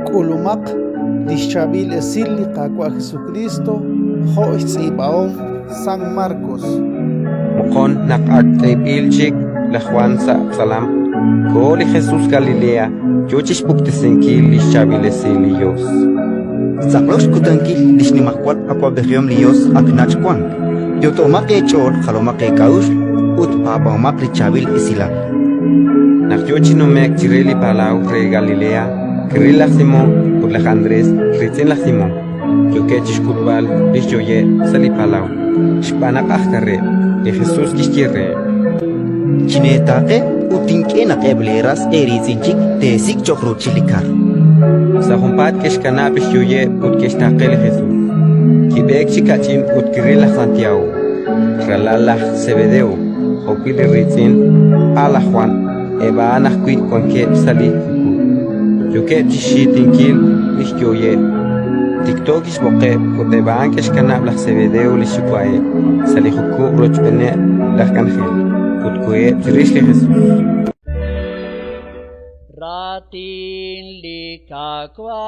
Kulumak Dischabil Esili Kakwa Jesucristo Ho Ibaom San Marcos Mokon Nakaktaib Ilchik La Juan Salam Koli Jesús Galilea Yochish Buktisenkil Dischabil Esili Yos Zaklos Kutanki Dishnimakwat Aquabegium Lios Aknachquan Yotomak Echor Halomak Kaush Ut Papa Omak Richabil Isila Nakyochi no mek Tireli Palau Re Galilea Kirila Simón por la Andrés Ritzen la Simón Yokechish Kutbal Ishyoye Sali Palau Shpanak Achtare de Jesús Kishkire Chinetake Utinkenak Ebleras Erizinchik Tesik Chokro Chilikar Sahumpat Keshkanap Ishyoye Ut Keshtakel Jesús Kibek Chikachin Ut Kirila Santiago Ralalah Sebedeo Hopili Ritzen Ala Juan Eba Anakui Konke Sali Yoke Tishitinkil Ishyoye TikTok Ishboke Kuteba Ankesh Kanab la Sebedeo Lishupae Sali Huku Rochbene la Kanjel Kutkuye Tirish Jesús Ratin Likakwa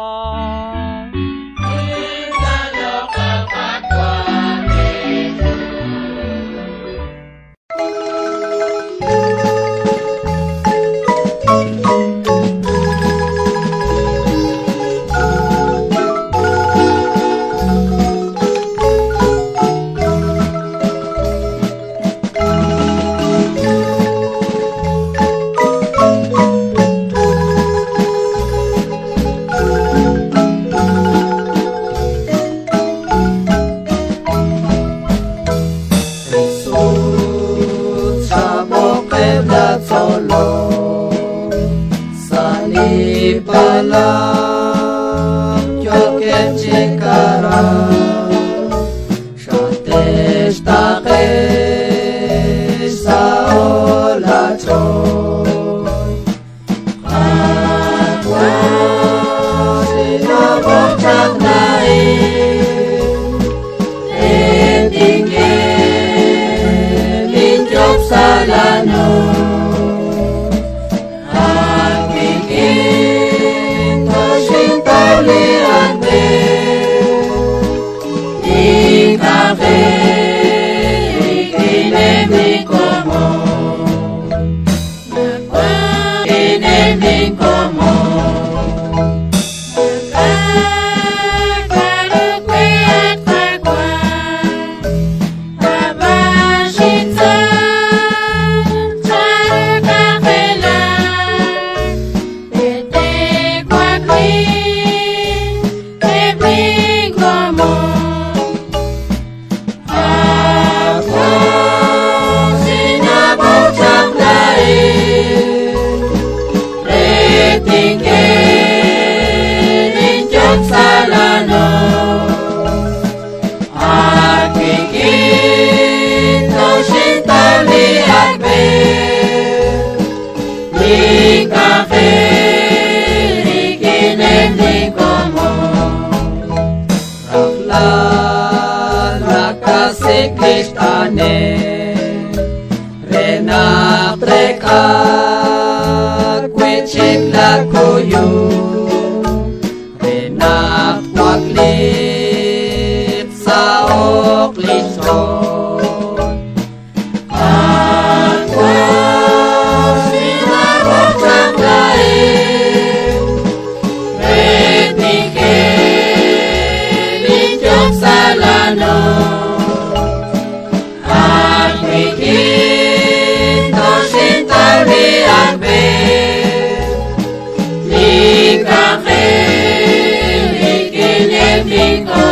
Linga,